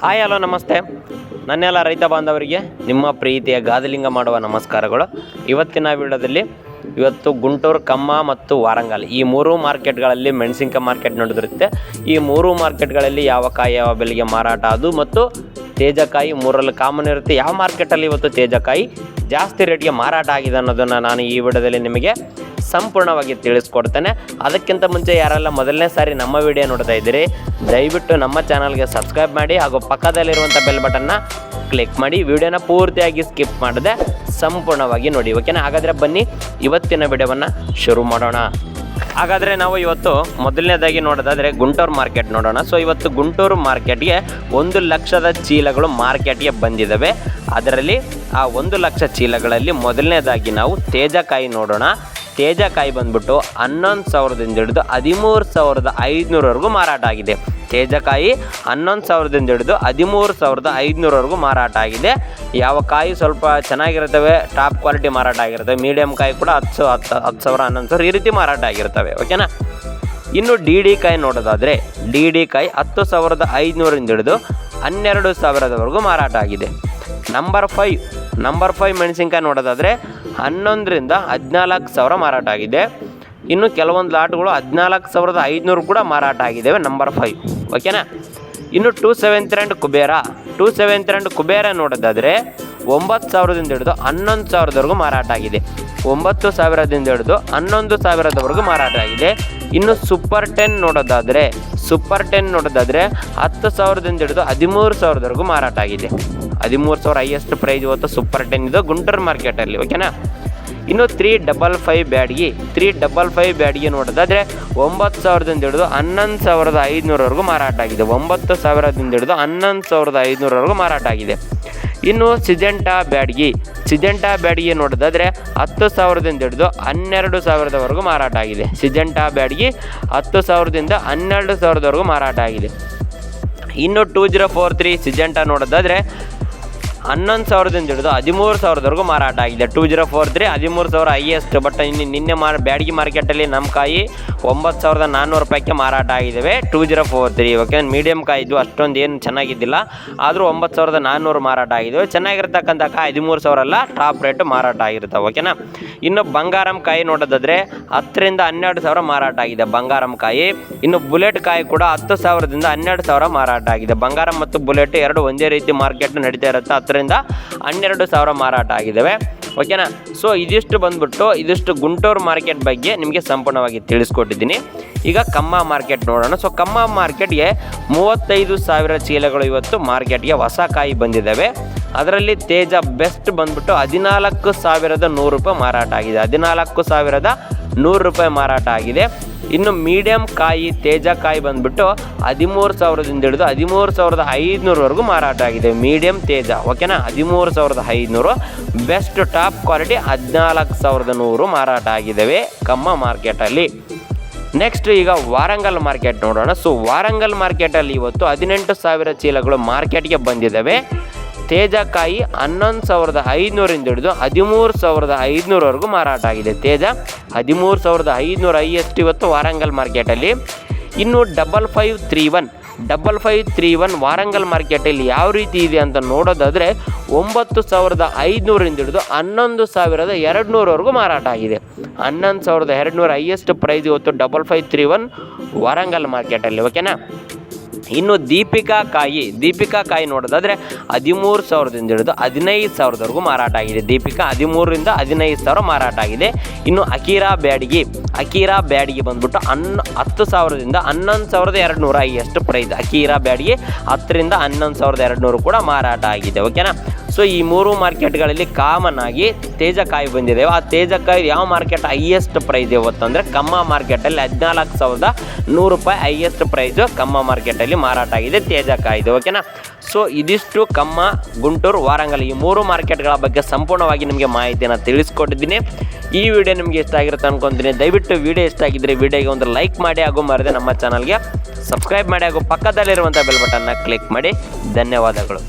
Hi hello ನಮಸ್ತೆ. ನನ್ನೆಲ್ಲ ರೈತ ಬಾಂಧವರಿಗೆ ನಿಮ್ಮ ಪ್ರೀತಿಯ ಗಾದಲಿಂಗ ಮಾಡುವ ನಮಸ್ಕಾರಗಳು. ಇವತ್ತಿನ ವಿಡಿಯೋದಲ್ಲಿ ಗುಂಟೂರು, ಕಮ್ಮ ಮತ್ತು ವಾರಂಗಲ್ ಈ ಮೂರು ಮಾರ್ಕೆಟ್ಗಳಲ್ಲಿ ಮೆಣಸಿನಕಾಯಿ ಮಾರ್ಕೆಟ್ ನಡೆದಿರುತ್ತೆ. ಈ ಮೂರು ಮಾರ್ಕೆಟ್ಗಳಲ್ಲಿ ಯಾವ ಕಾಯಿ ಯಾವ ಬೆಲೆಗೆ ಮಾರಾಟ ಅದು ಮತ್ತು ತೇಜಕಾಯಿ ಮೂರಲ್ಲಿ ಕಾಮನ್ ಇರುತ್ತೆ. ಯಾವ ಮಾರ್ಕೆಟಲ್ಲಿ ಇವತ್ತು ತೇಜಕಾಯಿ ಜಾಸ್ತಿ ರೇಟ್ಗೆ ಮಾರಾಟ ಆಗಿದೆ ಅನ್ನೋದನ್ನು ನಾನು ಈ ವಿಡಿಯೋದಲ್ಲಿ ನಿಮಗೆ ಸಂಪೂರ್ಣವಾಗಿ ತಿಳಿಸ್ಕೊಡ್ತೇನೆ. ಅದಕ್ಕಿಂತ ಮುಂಚೆ ಯಾರೆಲ್ಲ ಮೊದಲನೇ ಸಾರಿ ನಮ್ಮ ವಿಡಿಯೋ ನೋಡ್ತಾ ಇದ್ದೀರಿ, ದಯವಿಟ್ಟು ನಮ್ಮ ಚಾನಲ್ಗೆ ಸಬ್ಸ್ಕ್ರೈಬ್ ಮಾಡಿ ಹಾಗೂ ಪಕ್ಕದಲ್ಲಿರುವಂಥ ಬೆಲ್ ಬಟನ್ನ ಕ್ಲಿಕ್ ಮಾಡಿ. ವಿಡಿಯೋನ ಪೂರ್ತಿಯಾಗಿ ಸ್ಕಿಪ್ ಮಾಡದೆ ಸಂಪೂರ್ಣವಾಗಿ ನೋಡಿ, ಓಕೆನಾ? ಹಾಗಾದರೆ ಬನ್ನಿ ಇವತ್ತಿನ ವಿಡಿಯೋವನ್ನು ಶುರು ಮಾಡೋಣ. ಹಾಗಾದರೆ ನಾವು ಇವತ್ತು ಮೊದಲನೇದಾಗಿ ನೋಡೋದಾದರೆ ಗುಂಟೂರು ಮಾರ್ಕೆಟ್ ನೋಡೋಣ. ಸೊ ಇವತ್ತು ಗುಂಟೂರು ಮಾರ್ಕೆಟ್ಗೆ 1,00,000 ಚೀಲಗಳು ಮಾರ್ಕೆಟ್ಗೆ ಬಂದಿದ್ದಾವೆ. ಅದರಲ್ಲಿ ಆ 1,00,000 ಚೀಲಗಳಲ್ಲಿ ಮೊದಲನೇದಾಗಿ ನಾವು ತೇಜಕಾಯಿ ನೋಡೋಣ. ತೇಜಕಾಯಿ ಬಂದ್ಬಿಟ್ಟು 11,000ದಿಂದ ಹಿಡಿದು 13,500ವರೆಗೂ ಮಾರಾಟ ಆಗಿದೆ. ತೇಜಕಾಯಿ 11,000ದಿಂದ ಹಿಡಿದು 13,500ವರೆಗೂ ಮಾರಾಟ ಆಗಿದೆ. ಯಾವ ಕಾಯಿ ಸ್ವಲ್ಪ ಚೆನ್ನಾಗಿರ್ತವೆ, ಟಾಪ್ ಕ್ವಾಲಿಟಿ ಮಾರಾಟ ಆಗಿರ್ತವೆ. ಮೀಡಿಯಮ್ ಕಾಯಿ ಕೂಡ 10,000, 11,000 ಈ ರೀತಿ ಮಾರಾಟ ಆಗಿರ್ತವೆ, ಓಕೆನಾ? ಇನ್ನು ಡಿ ಡಿ ಕಾಯಿ ನೋಡೋದಾದರೆ ಡಿ ಡಿ ಕಾಯಿ 10,500ರಿಂದ ಹಿಡಿದು 12,000ವರೆಗೂ ಮಾರಾಟ ಆಗಿದೆ. ನಂಬರ್ 5 ಮೆಣಸಿನ್ಕಾಯಿ ನೋಡೋದಾದರೆ 11ರಿಂದ 14,000 ಮಾರಾಟ ಆಗಿದೆ. ಇನ್ನು ಕೆಲವೊಂದು ಲಾಟ್ಗಳು 14,500 ಕೂಡ ಮಾರಾಟ ಆಗಿದ್ದಾವೆ. ನಂಬರ್ 5, ಓಕೆನಾ? ಇನ್ನು 272 ಕುಬೇರ ನೋಡೋದಾದರೆ 9,000ದಿಂದ ಹಿಡಿದು 11,000ವರೆಗೂ ಮಾರಾಟ ಆಗಿದೆ. 9,000ದಿಂದ ಹಿಡಿದು 11,000ವರೆಗೂ ಮಾರಾಟ ಆಗಿದೆ. ಇನ್ನು ಸೂಪರ್ 10 ನೋಡೋದಾದರೆ 10,000ದಿಂದ ಹಿಡಿದು 13,000ವರೆಗೂ ಮಾರಾಟ ಆಗಿದೆ. 13,000 ಹೈಯೆಸ್ಟ್ ಪ್ರೈಸ್ ಇವತ್ತು ಸೂಪರ್ 10 ಇದು ಗುಂಟೂರು ಮಾರ್ಕೆಟಲ್ಲಿ, ಓಕೆನಾ? ಇನ್ನು 355 ಬ್ಯಾಡ್ಗೆ ನೋಡೋದಾದರೆ 9,000ದಿಂದ ಹಿಡಿದು 11,500ವರೆಗೂ ಮಾರಾಟ ಆಗಿದೆ. 9,000ದಿಂದ ಹಿಡಿದು 11,500ವರೆಗೂ ಮಾರಾಟ ಆಗಿದೆ. ಇನ್ನು ಸಿಜೆಂಟಾ ಬ್ಯಾಡ್ಗೆ ನೋಡೋದಾದರೆ 10,000ದಿಂದ ಹಿಡಿದು 12,000ವರೆಗೂ ಮಾರಾಟ ಆಗಿದೆ. ಸಿಜೆಂಟಾ ಬ್ಯಾಡ್ಗೆ 10,000ದಿಂದ 12,000ವರೆಗೂ ಮಾರಾಟ ಆಗಿದೆ. ಇನ್ನು 2043 ಸಿಜೆಂಟಾ ನೋಡೋದಾದರೆ 11,000ದಿಂದ ಹಿಡಿದು 13,000ವರೆಗೂ ಮಾರಾಟ ಆಗಿದೆ. 2043 13,000 ಹೈಯೆಸ್ಟ್. ಬಟ್ ನಿನ್ನೆ ಬ್ಯಾಡಗಿ ಮಾರ್ಕೆಟಲ್ಲಿ ನಮ್ಮ ಕಾಯಿ 9,400 ರೂಪಾಯಿಗೆ ಮಾರಾಟ ಆಗಿದ್ದಾವೆ. 2043 ಓಕೆ. ಮೀಡಿಯಮ್ ಕಾಯಿ ಇದು ಅಷ್ಟೊಂದು ಏನು ಚೆನ್ನಾಗಿದ್ದಿಲ್ಲ, ಆದರೂ 9,400 ಮಾರಾಟ ಆಗಿದ್ದಾವೆ. ಚೆನ್ನಾಗಿರ್ತಕ್ಕಂಥ ಕಾಯಿ 13,000 ಅಲ್ಲ, ಟಾಪ್ ರೇಟ್ ಮಾರಾಟ ಆಗಿರ್ತವೆ, ಓಕೆನಾ? ಇನ್ನು ಬಂಗಾರಂ ಕಾಯಿ ನೋಡೋದಾದರೆ 10ರಿಂದ 12,000 ಮಾರಾಟ ಆಗಿದೆ ಬಂಗಾರಂ ಕಾಯಿ. ಇನ್ನು ಬುಲೆಟ್ ಕಾಯಿ ಕೂಡ 10,000ದಿಂದ 12,000 ಮಾರಾಟ ಆಗಿದೆ. ಬಂಗಾರಂ ಮತ್ತು ಬುಲೆಟ್ ಎರಡು ಒಂದೇ ರೀತಿ ಮಾರ್ಕೆಟ್ ನಡೀತಾ ಇರುತ್ತೆ. 10ರಿಂದ 12,000 ಮಾರಾಟ ಆಗಿದ್ದಾವೆ, ಓಕೆನಾ? ಸೊ ಇದಿಷ್ಟು ಗುಂಟೂರು ಮಾರ್ಕೆಟ್ ಬಗ್ಗೆ ನಿಮಗೆ ಸಂಪೂರ್ಣವಾಗಿ ತಿಳಿಸ್ಕೊಟ್ಟಿದ್ದೀನಿ. ಈಗ ಕಮ್ಮ ಮಾರ್ಕೆಟ್ ನೋಡೋಣ. ಸೊ ಕಮ್ಮ ಮಾರ್ಕೆಟ್ಗೆ 35,000 ಚೀಲಗಳು ಇವತ್ತು ಮಾರ್ಕೆಟ್ಗೆ ಹೊಸ ಕಾಯಿ ಬಂದಿದ್ದಾವೆ. ಅದರಲ್ಲಿ ತೇಜ ಬೆಸ್ಟ್ ಬಂದ್ಬಿಟ್ಟು 14,100 ರೂಪಾಯಿ ಮಾರಾಟ ಆಗಿದೆ. 14,100 ರೂಪಾಯಿ ಮಾರಾಟ ಆಗಿದೆ. ಇನ್ನು ಮೀಡಿಯಮ್ ಕಾಯಿ ತೇಜ ಕಾಯಿ ಬಂದ್ಬಿಟ್ಟು 13,000ದಿಂದ ಹಿಡಿದು 13,500ವರೆಗೂ ಮಾರಾಟ ಆಗಿದೆ. ಮೀಡಿಯಮ್ ತೇಜ, ಓಕೆನಾ? 13,500. ಬೆಸ್ಟ್ ಟಾಪ್ ಕ್ವಾಲಿಟಿ 14,100 ಮಾರಾಟ ಆಗಿದ್ದಾವೆ ಕಮ್ಮ ಮಾರ್ಕೆಟಲ್ಲಿ. ನೆಕ್ಸ್ಟ್ ಈಗ ವಾರಂಗಲ್ ಮಾರ್ಕೆಟ್ ನೋಡೋಣ. ಸೊ ವಾರಂಗಲ್ ಮಾರ್ಕೆಟಲ್ಲಿ ಇವತ್ತು 18,000 ಚೀಲಗಳು ಮಾರ್ಕೆಟ್ಗೆ ಬಂದಿದ್ದಾವೆ. ತೇಜಕಾಯಿ 11,500ರಿಂದ ಹಿಡಿದು 13,500ವರೆಗೂ ಮಾರಾಟ ಆಗಿದೆ. ತೇಜ 13,500 ಹೈಯೆಸ್ಟ್ ಇವತ್ತು ವಾರಂಗಲ್ ಮಾರ್ಕೆಟಲ್ಲಿ. ಇನ್ನು 5531 ವಾರಂಗಲ್ ಮಾರ್ಕೆಟಲ್ಲಿ ಯಾವ ರೀತಿ ಇದೆ ಅಂತ ನೋಡೋದಾದರೆ 9,500ರಿಂದ ಹಿಡಿದು 11,200ವರೆಗೂ ಮಾರಾಟ ಆಗಿದೆ. 11,200 ಹೈಯೆಸ್ಟ್ ಪ್ರೈಸ್ ಇವತ್ತು 5531 ವಾರಂಗಲ್ ಮಾರ್ಕೆಟಲ್ಲಿ, ಓಕೆನಾ? ಇನ್ನು ದೀಪಿಕಾ ಕಾಯಿ ನೋಡೋದಾದರೆ 13,000ದಿಂದ ಹಿಡಿದು 15,000ವರೆಗೂ ಮಾರಾಟ ಆಗಿದೆ. ದೀಪಿಕಾ 13ರಿಂದ 15,000 ಮಾರಾಟ ಆಗಿದೆ. ಇನ್ನು ಅಕೀರಾ ಬ್ಯಾಡ್ಗೆ ಬಂದ್ಬಿಟ್ಟು 10,000ದಿಂದ 11,200 ಹೈಯೆಸ್ಟ್ ಪ್ರೈಸ್. ಅಕೀರಾ ಬ್ಯಾಡ್ಗೆ 10ರಿಂದ 11,200 ಕೂಡ ಮಾರಾಟ ಆಗಿದೆ, ಓಕೆನಾ? ಸೊ ಈ ಮೂರು ಮಾರ್ಕೆಟ್ಗಳಲ್ಲಿ ಕಾಮನ್ ಆಗಿ ತೇಜಕಾಯಿ ಬಂದಿದೆ. ಆ ತೇಜಕಾಯಿ ಯಾವ ಮಾರ್ಕೆಟ್ ಹೈಯೆಸ್ಟ್ ಪ್ರೈಸ್ ಇವತ್ತಂದರೆ ಕಮ್ಮ ಮಾರ್ಕೆಟಲ್ಲಿ 14,100 ರೂಪಾಯಿ ಹೈಯೆಸ್ಟ್ ಪ್ರೈಸು ಕಮ್ಮ ಮಾರ್ಕೆಟಲ್ಲಿ ಮಾರಾಟ ಆಗಿದೆ ತೇಜಕಾಯಿದು, ಓಕೆನಾ? ಸೊ ಇದಿಷ್ಟು ಕಮ್ಮ, ಗುಂಟೂರು, ವಾರಂಗಲ್ ಈ ಮೂರು ಮಾರ್ಕೆಟ್ಗಳ ಬಗ್ಗೆ ಸಂಪೂರ್ಣವಾಗಿ ನಿಮಗೆ ಮಾಹಿತಿಯನ್ನು ತಿಳಿಸ್ಕೊಟ್ಟಿದ್ದೀನಿ. ಈ ವಿಡಿಯೋ ನಿಮಗೆ ಇಷ್ಟ ಆಗಿರುತ್ತೆ ಅನ್ಕೊತೀನಿ. ದಯವಿಟ್ಟು ವಿಡಿಯೋ ಇಷ್ಟ ಆಗಿದ್ದರೆ ವಿಡಿಯೋಗೆ ಒಂದು ಲೈಕ್ ಮಾಡಿ ಹಾಗೂ ಮರೆಯದೆ ನಮ್ಮ ಚಾನಲ್ಗೆ ಸಬ್ಸ್ಕ್ರೈಬ್ ಮಾಡಿ ಹಾಗೂ ಪಕ್ಕದಲ್ಲಿರುವಂಥ ಬೆಲ್ ಬಟನ್ನ ಕ್ಲಿಕ್ ಮಾಡಿ. ಧನ್ಯವಾದಗಳು.